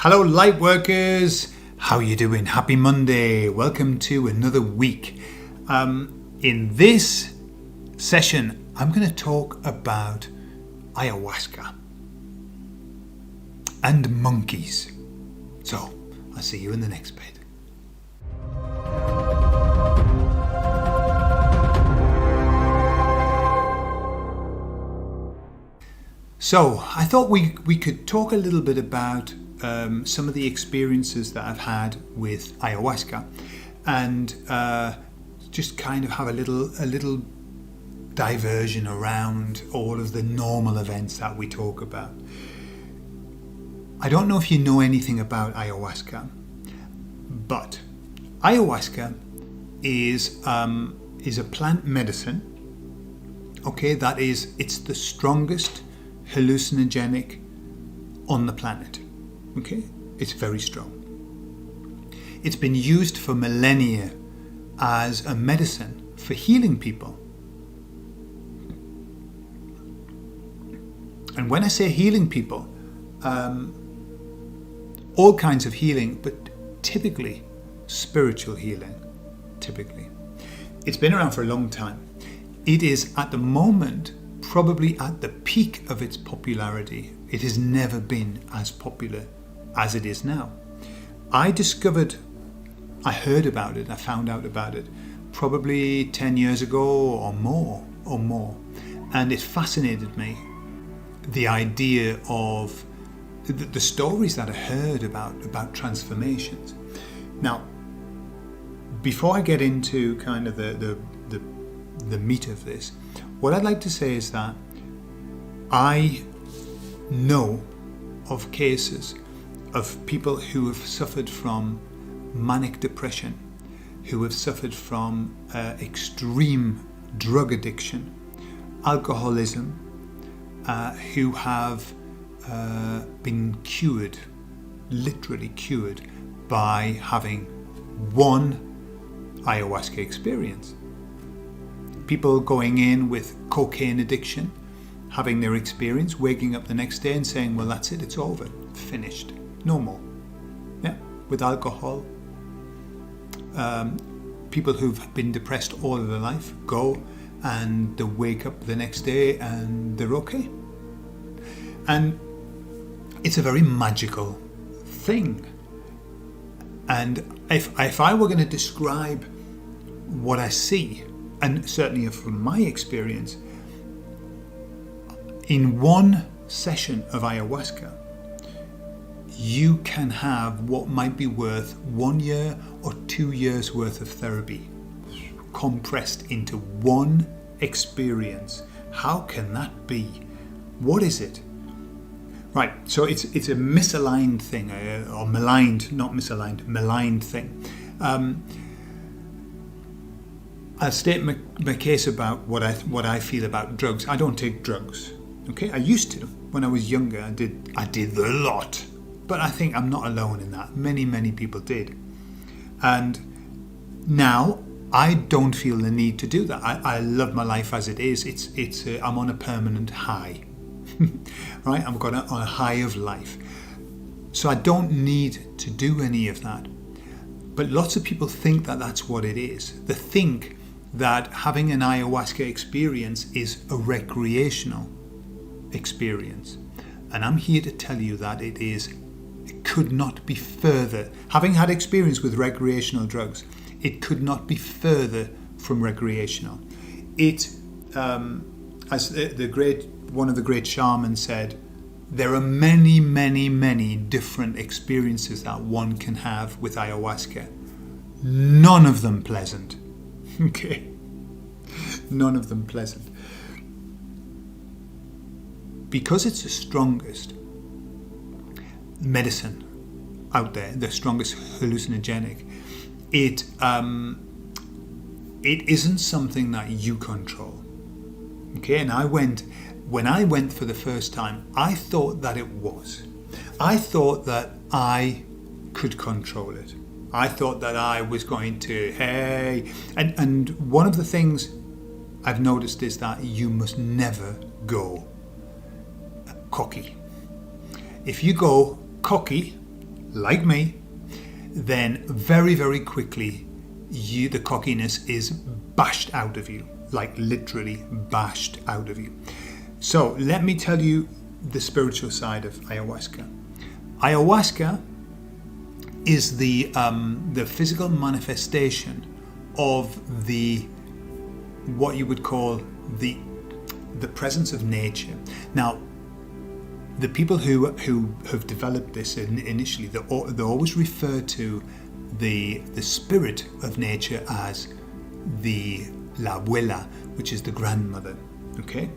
Hello light workers, how you doing? Happy Monday. Welcome to another week. In this session, I'm going to talk about ayahuasca and monkeys. So, I'll see you in the next bit. So, I thought we could talk a little bit about some of the experiences that I've had with ayahuasca, and just kind of have a little diversion around all of the normal events that we talk about. I don't know if you know anything about ayahuasca, but ayahuasca is a plant medicine. Okay, it's the strongest hallucinogenic on the planet. Okay, it's very strong. It's been used for millennia as a medicine for healing people. And when I say healing people, all kinds of healing, but typically spiritual healing. Typically, it's been around for a long time. It is at the moment probably at the peak of its popularity. It has never been as popular as it is now. I heard about it, I found out about it probably 10 years ago or more. And it fascinated me, the idea of the stories that I heard about transformations. Now, before I get into kind of the meat of this, what I'd like to say is that I know of cases of people who have suffered from manic depression, who have suffered from extreme drug addiction, alcoholism, who have been cured, literally cured, by having one ayahuasca experience. People going in with cocaine addiction, having their experience, waking up the next day and saying, well, that's it, it's over, finished, no more. Yeah, with alcohol. People who've been depressed all of their life go and they wake up the next day and they're okay. And it's a very magical thing. And if I were going to describe what I see, and certainly from my experience, in one session of ayahuasca, you can have what might be worth 1 year or 2 years worth of therapy compressed into one experience. How can that be? What is it? Right, so it's a misaligned thing, or maligned, not misaligned, maligned thing. I'll state my case about what I feel about drugs. I don't take drugs. Okay, I used to when I was younger. I did a lot, but I think I'm not alone in that. Many people did, and now I don't feel the need to do that. I love my life as it is. I'm on a permanent high, right? I'm on a high of life, so I don't need to do any of that. But lots of people think that that's what it is. They think that having an ayahuasca experience is a recreational experience, and I'm here to tell you that it could not be further. Having had experience with recreational drugs, it could not be further from recreational. It, as one of the great shamans said, there are many different experiences that one can have with ayahuasca. None of them pleasant. Okay, none of them pleasant. Because it's the strongest medicine out there, the strongest hallucinogenic, it isn't something that you control. Okay, and when I went for the first time, I thought that it was. I thought that I could control it. I thought that I was going to, and one of the things I've noticed is that you must never go cocky. If you go cocky, like me, then very, very quickly the cockiness is bashed out of you, like literally bashed out of you. So let me tell you the spiritual side of ayahuasca. Ayahuasca is the physical manifestation of what you would call the presence of nature. Now, the people who have developed this initially, they always refer to the spirit of nature as the la abuela, which is the grandmother. Okay,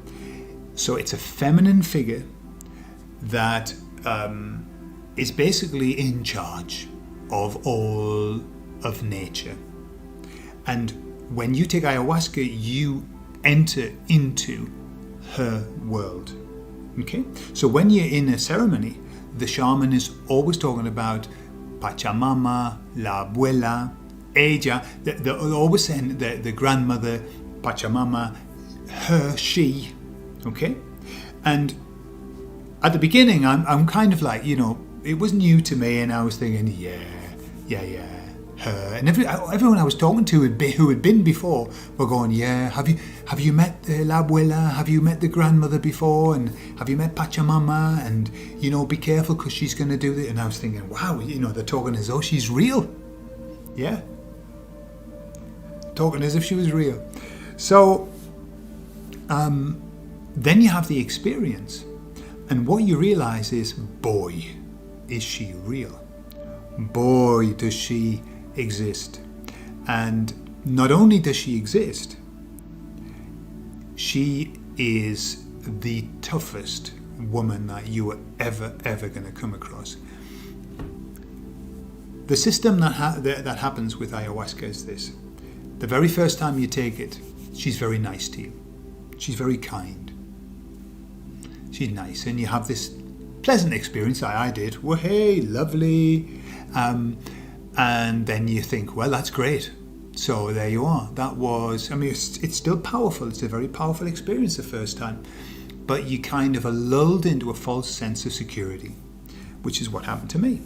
so it's a feminine figure that is basically in charge of all of nature. And when you take ayahuasca, you enter into her world. Okay, so when you're in a ceremony, the shaman is always talking about Pachamama, la abuela, ella. They're always saying the grandmother, Pachamama, her, she. Okay, and at the beginning, I'm kind of like, it was new to me, and I was thinking, yeah, her. And everyone I was talking to who had been before were going, yeah, have you met la abuela? Have you met the grandmother before? And have you met Pachamama? And, be careful because she's going to do this. And I was thinking, wow, they're talking as though she's real. Yeah. Talking as if she was real. So, then you have the experience. And what you realize is, boy, is she real. Boy, does she exist. And not only does she exist, she is the toughest woman that you are ever going to come across. The system that happens with ayahuasca is this. The very first time you take it, she's very nice to you. She's very kind. She's nice, and you have this pleasant experience that I did. Well, hey, lovely. And then you think, well, that's great. So there you are. That was, it's still powerful. It's a very powerful experience the first time. But you kind of are lulled into a false sense of security, which is what happened to me.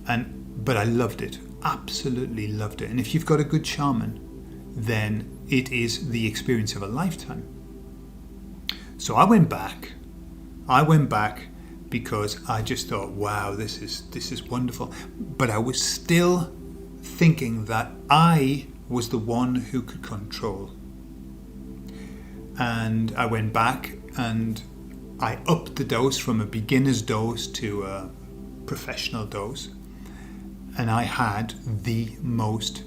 But I loved it. Absolutely loved it. And if you've got a good shaman, then it is the experience of a lifetime. So I went back because I just thought, wow, this is wonderful. But I was still thinking that I was the one who could control. And I went back and I upped the dose from a beginner's dose to a professional dose. And I had the most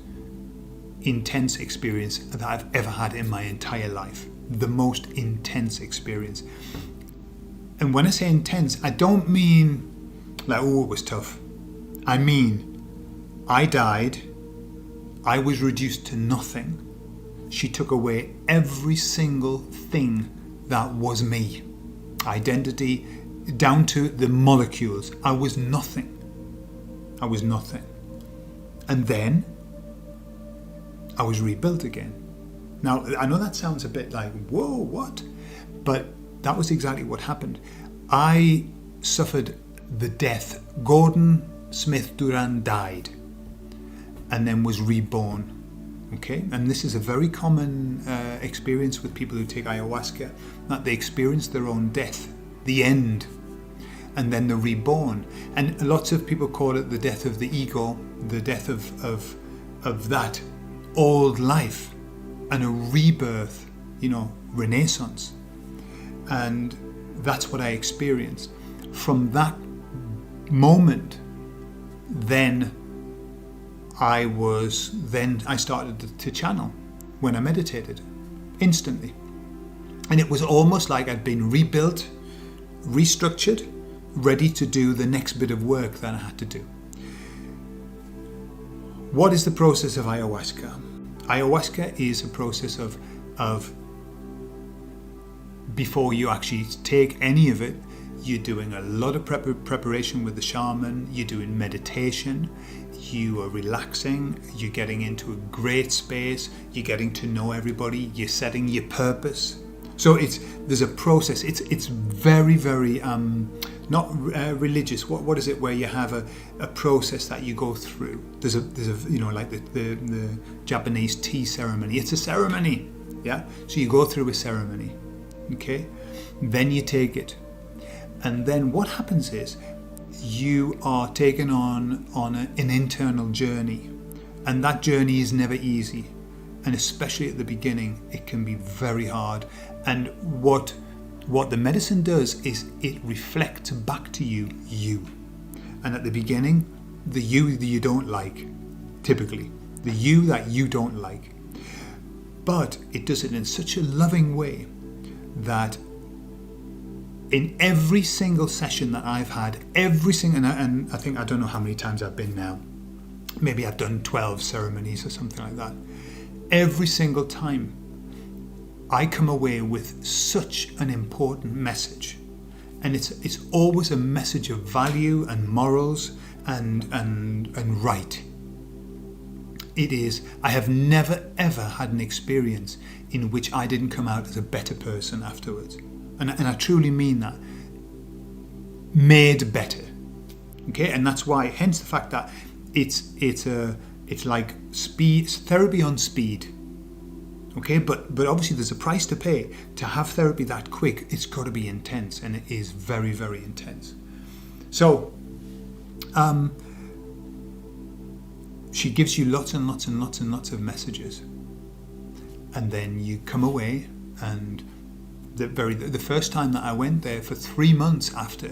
intense experience that I've ever had in my entire life. The most intense experience. And when I say intense, I don't mean like, oh, it was tough. I mean, I died. I was reduced to nothing. She took away every single thing that was me. Identity, down to the molecules. I was nothing. And then I was rebuilt again. Now, I know that sounds a bit like, whoa, what? But that was exactly what happened. I suffered the death. Gordon Smith-Durán died and then was reborn. Okay? And this is a very common experience with people who take ayahuasca, that they experience their own death, the end, and then they're reborn. And lots of people call it the death of the ego, the death of that old life, and a rebirth, renaissance. And that's what I experienced. From that moment, then I started to channel when I meditated, instantly. And it was almost like I'd been rebuilt, restructured, ready to do the next bit of work that I had to do. What is the process of ayahuasca? Ayahuasca is a process of before you actually take any of it, you're doing a lot of preparation with the shaman, you're doing meditation, you are relaxing, you're getting into a great space, you're getting to know everybody, you're setting your purpose. So there's a process. It's very, very not religious. What is it where you have a process that you go through? There's a like the Japanese tea ceremony. It's a ceremony, yeah. So you go through a ceremony, okay. Then you take it, and then what happens is you are taken on an internal journey, and that journey is never easy, and especially at the beginning, it can be very hard. And what the medicine does is it reflects back to you. And at the beginning, the you that you don't like, typically, the you that you don't like. But it does it in such a loving way that in every single session that I've had, and I think, I don't know how many times I've been now, maybe I've done 12 ceremonies or something like that. Every single time, I come away with such an important message, and it's always a message of value and morals and right. It is. I have never ever had an experience in which I didn't come out as a better person afterwards, and I truly mean that. Made better, okay, and that's why. Hence the fact that it's like speed, therapy on speed. Okay, but obviously there's a price to pay to have therapy that quick. It's got to be intense, and it is very, very intense. So, she gives you lots and lots and lots and lots of messages, and then you come away. And the first time that I went there, for 3 months after,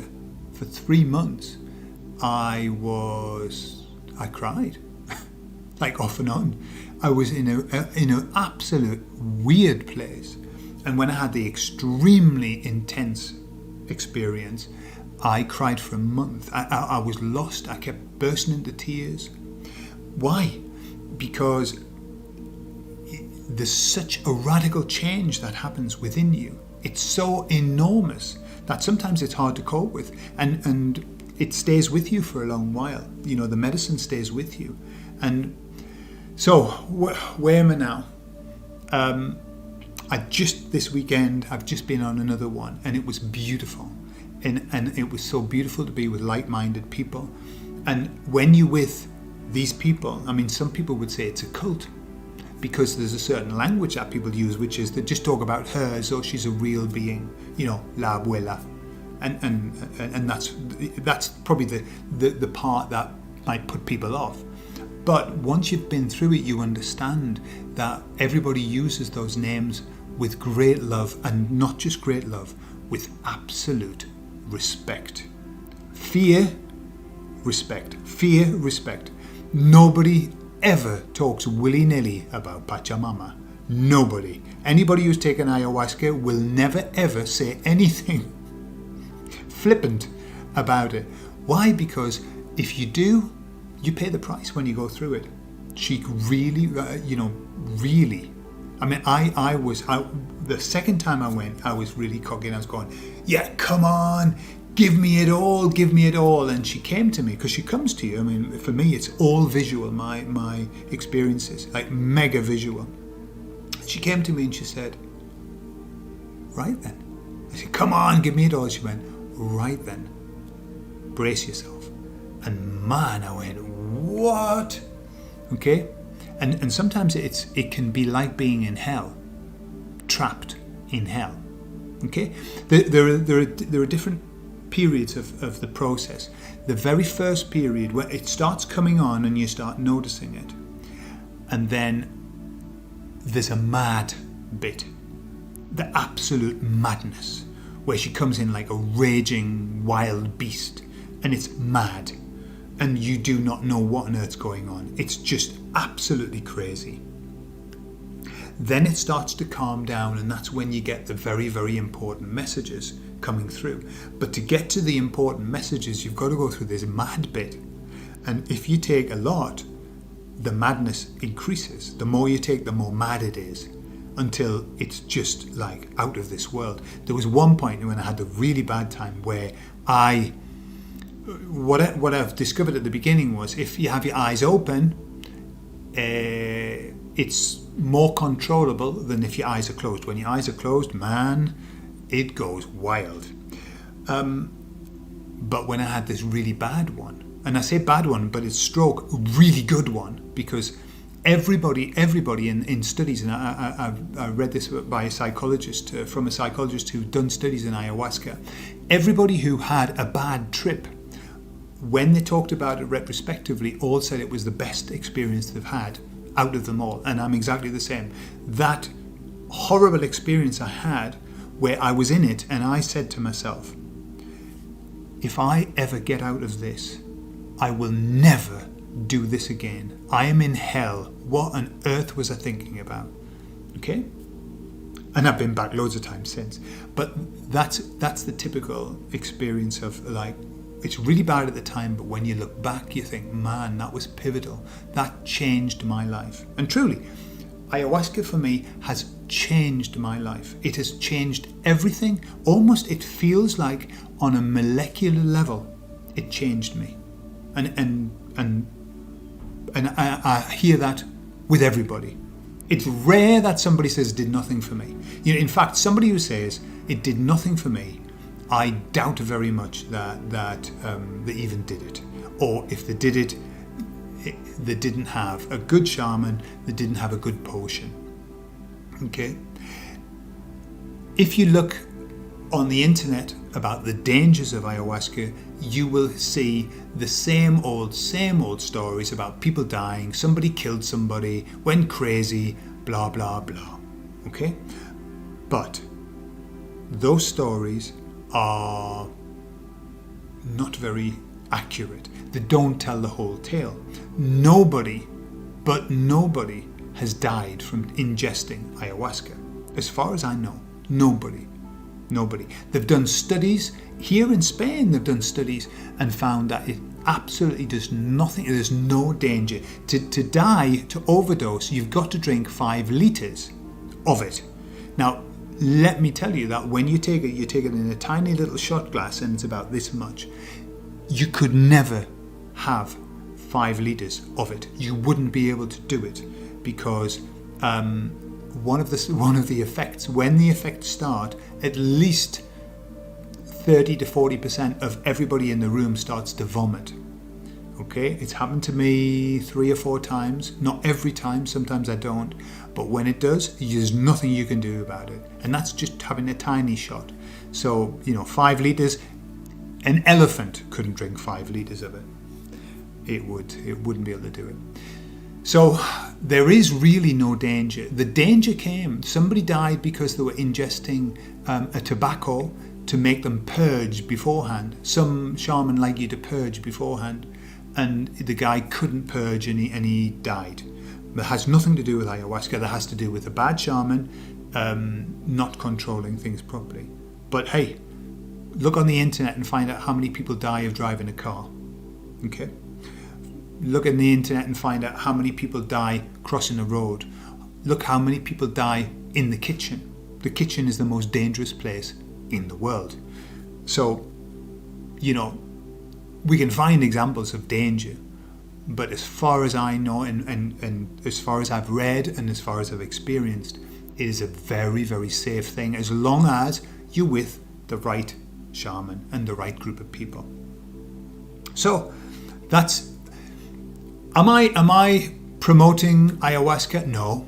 I cried, like off and on. I was in an absolute weird place, and when I had the extremely intense experience, I cried for a month. I was lost. I kept bursting into tears. Why? Because there's such a radical change that happens within you. It's so enormous that sometimes it's hard to cope with, and it stays with you for a long while. You know, the medicine stays with you. And so, where am I now? This weekend, I've just been on another one, and it was beautiful. And it was so beautiful to be with like-minded people. And when you're with these people, I mean, some people would say it's a cult, because there's a certain language that people use, which is they just talk about her as though she's a real being, you know, la abuela. And that's probably the part that might put people off. But once you've been through it, you understand that everybody uses those names with great love, and not just great love, with absolute respect. Fear, respect. Fear, respect. Nobody ever talks willy-nilly about Pachamama. Nobody. Anybody who's taken ayahuasca will never ever say anything flippant about it. Why? Because if you do, you pay the price when you go through it. She really, really. I mean, I was the second time I went, I was really cocky, and I was going, yeah, come on, give me it all, give me it all. And she came to me, because she comes to you. I mean, for me, it's all visual, my experiences, like mega visual. She came to me and she said, right then. I said, come on, give me it all. She went, right then, brace yourself. And man, I went, what? Okay? And sometimes it can be like being in hell, trapped in hell. Okay? There are different periods of the process. The very first period, where it starts coming on and you start noticing it. And then there's a mad bit, the absolute madness, where she comes in like a raging wild beast, and it's mad, and you do not know what on earth's going on. It's just absolutely crazy. Then it starts to calm down, and that's when you get the very, very important messages coming through. But to get to the important messages, you've got to go through this mad bit. And if you take a lot, the madness increases. The more you take, the more mad it is, until it's just like out of this world. There was one point when I had a really bad time where what I've discovered at the beginning was, if you have your eyes open, it's more controllable than if your eyes are closed. When your eyes are closed, man, it goes wild. But when I had this really bad one, and I say bad one, but it's stroke, really good one, because everybody in studies, and I read this by a psychologist, from a psychologist who'd done studies in ayahuasca, everybody who had a bad trip, when they talked about it retrospectively, all said it was the best experience they've had out of them all. And I'm exactly the same. That horrible experience I had, where I was in it and I said to myself, if I ever get out of this, I will never do this again. I am in hell. What on earth was I thinking about? Okay? And I've been back loads of times since. But that's the typical experience of, like, it's really bad at the time, but when you look back, you think, man, that was pivotal. That changed my life. And truly, ayahuasca for me has changed my life. It has changed everything. Almost, it feels like on a molecular level, it changed me. And I hear that with everybody. It's rare that somebody says did nothing for me. You know, in fact, somebody who says it did nothing for me, I doubt very much that they even did it. Or if they did it, they didn't have a good shaman, they didn't have a good potion. Okay? If you look on the internet about the dangers of ayahuasca, you will see the same old stories about people dying, somebody killed somebody, went crazy, blah, blah, blah. Okay? But those stories are not very accurate. They don't tell the whole tale. Nobody has died from ingesting ayahuasca. As far as I know, nobody. They've done studies here in Spain. They've done studies and found that it absolutely does nothing. There's no danger. To die, to overdose, you've got to drink 5 litres of it. Now, let me tell you that when you take it in a tiny little shot glass, and it's about this much. You could never have 5 litres of it. You wouldn't be able to do it, because one of the effects, when the effects start, at least 30 to 40% of everybody in the room starts to vomit. Okay, it's happened to me 3 or 4 times. Not every time, sometimes I don't. But when it does, there's nothing you can do about it. And that's just having a tiny shot. So, 5 litres, an elephant couldn't drink 5 litres of it. It wouldn't be able to do it. So there is really no danger. The danger came, somebody died because they were ingesting a tobacco to make them purge beforehand. Some shaman like you to purge beforehand, and the guy couldn't purge and he died. That has nothing to do with ayahuasca. That has to do with a bad shaman not controlling things properly. But hey, look on the internet and find out how many people die of driving a car. Okay? Look on the internet and find out how many people die crossing a road. Look how many people die in the kitchen. The kitchen is the most dangerous place in the world. So, we can find examples of danger, but as far as I know, and as far as I've read and as far as I've experienced, it is a very, very safe thing, as long as you're with the right shaman and the right group of people. So that's, am I promoting ayahuasca? No,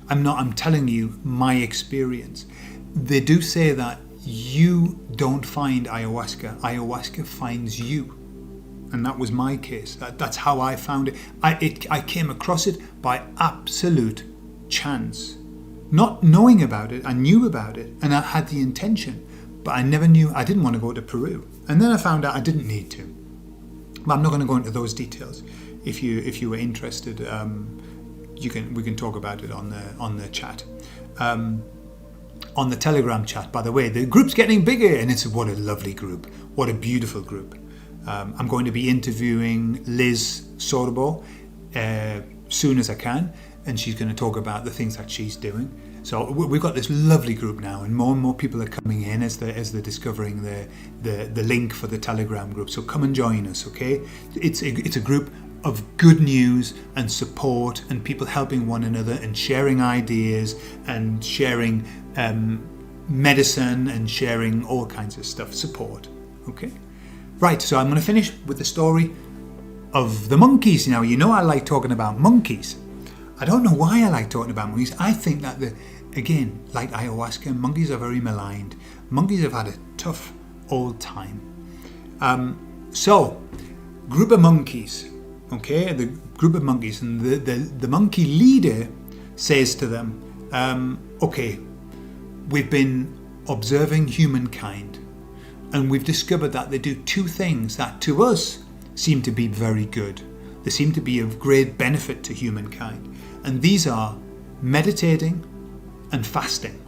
I'm not. I'm telling you my experience. They do say that you don't find ayahuasca. Ayahuasca finds you. And that was my case. That's how I found it. I came across it by absolute chance. Not knowing about it, I knew about it and I had the intention, but I never knew. I didn't want to go to Peru. And then I found out I didn't need to. But I'm not going to go into those details. If you were interested, we can talk about it on the chat. On the Telegram chat, by the way, the group's getting bigger, and what a lovely group. What a beautiful group. I'm going to be interviewing Liz Sorbo soon as I can, and she's going to talk about the things that she's doing. So we've got this lovely group now, and more people are coming in as they're discovering the link for the Telegram group. So come and join us, okay? It's a group of good news and support, and people helping one another and sharing ideas and sharing medicine and sharing all kinds of stuff, support, okay? Right, so I'm going to finish with the story of the monkeys. Now, you know I like talking about monkeys. I don't know why I like talking about monkeys. I think that, again, like ayahuasca, monkeys are very maligned. Monkeys have had a tough old time. So, group of monkeys, okay, the group of monkeys, and the monkey leader says to them, okay, we've been observing humankind, and we've discovered that they do two things that to us seem to be very good. They seem to be of great benefit to humankind. And these are meditating and fasting.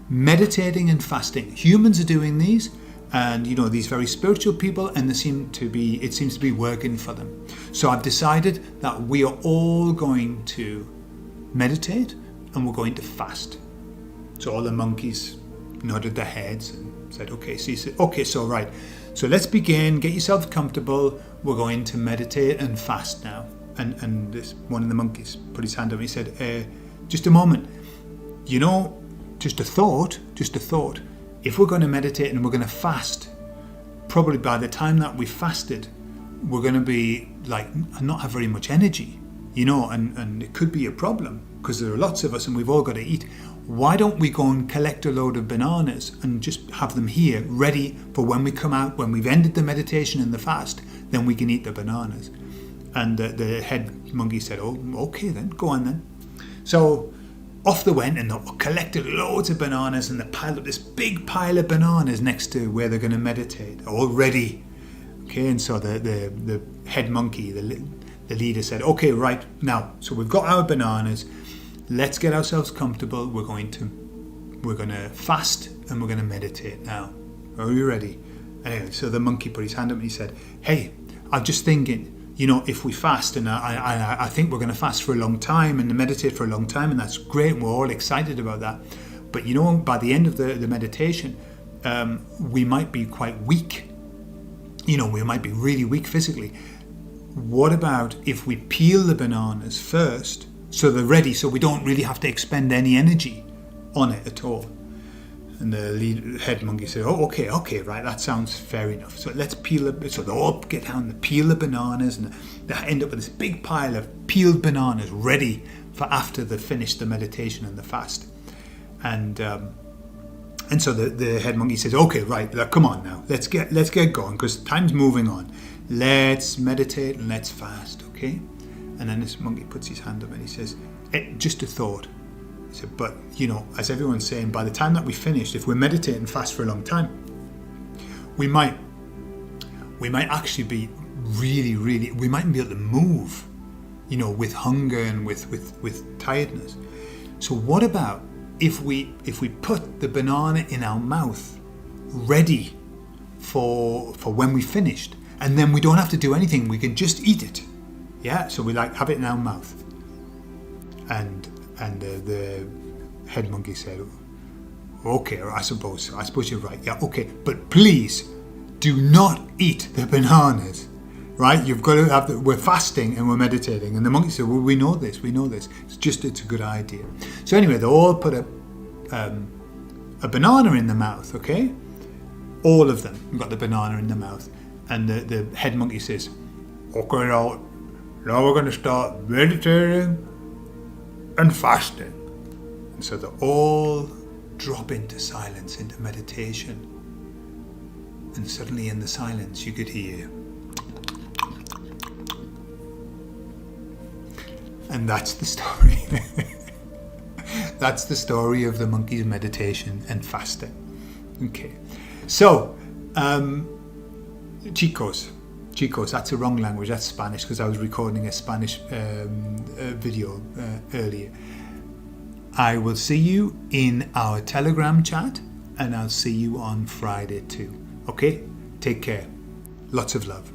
Meditating and fasting. Humans are doing these, and these very spiritual people, and it seems to be working for them. So I've decided that we are all going to meditate and we're going to fast. So all the monkeys nodded their heads and said, okay. So he said, okay, so right. So let's begin. Get yourself comfortable. We're going to meditate and fast now. And this one of the monkeys put his hand up and he said, just a moment. Just a thought. If we're going to meditate and we're going to fast, probably by the time that we fasted, we're going to be not have very much energy, and it could be a problem because there are lots of us and we've all got to eat. Why don't we go and collect a load of bananas and just have them here ready for when we come out, when we've ended the meditation and the fast, then we can eat the bananas. And the head monkey said, oh, okay then, go on then. So off they went and they collected loads of bananas and they piled up this big pile of bananas next to where they're going to meditate, all ready. Okay, and so the head monkey, the leader said, okay, right, now, so we've got our bananas. Let's get ourselves comfortable. We're going to fast and we're going to meditate now. Are you ready? Anyway, so the monkey put his hand up and he said, hey, I'm just thinking, if we fast, and I think we're going to fast for a long time and meditate for a long time, and that's great, and we're all excited about that. But by the end of the meditation, we might be quite weak. We might be really weak physically. What about if we peel the bananas first, so they're ready, so we don't really have to expend any energy on it at all? And the head monkey said, oh, okay, right, that sounds fair enough. So let's peel it. So they all get down and peel the bananas, and they end up with this big pile of peeled bananas ready for after they finish the meditation and the fast. And so the head monkey says, okay, right, come on now, let's get going, because time's moving on. Let's meditate and let's fast, okay? And then this monkey puts his hand up and he says, just a thought. He said, but, as everyone's saying, by the time that we finished, if we're meditating and fast for a long time, we might actually be really, really, we mightn't be able to move, with hunger and with tiredness. So what about if we put the banana in our mouth, ready for when we finished, and then we don't have to do anything, we can just eat it. Yeah, so we have it in our mouth. And the head monkey said, okay, I suppose you're right. Yeah, okay, but please do not eat the bananas, right? You've got to we're fasting and we're meditating. And the monkey said, well, we know this. It's a good idea. So anyway, they all put a banana in the mouth, okay? All of them got the banana in the mouth. And the head monkey says, okay, now we're going to start meditating and fasting. And so they all drop into silence, into meditation. And suddenly in the silence you could hear. And that's the story. That's the story of the monkey's meditation and fasting. Okay. So, Chicos, that's a wrong language, that's Spanish, because I was recording a Spanish video earlier. I will see you in our Telegram chat, and I'll see you on Friday too. Okay? Take care. Lots of love.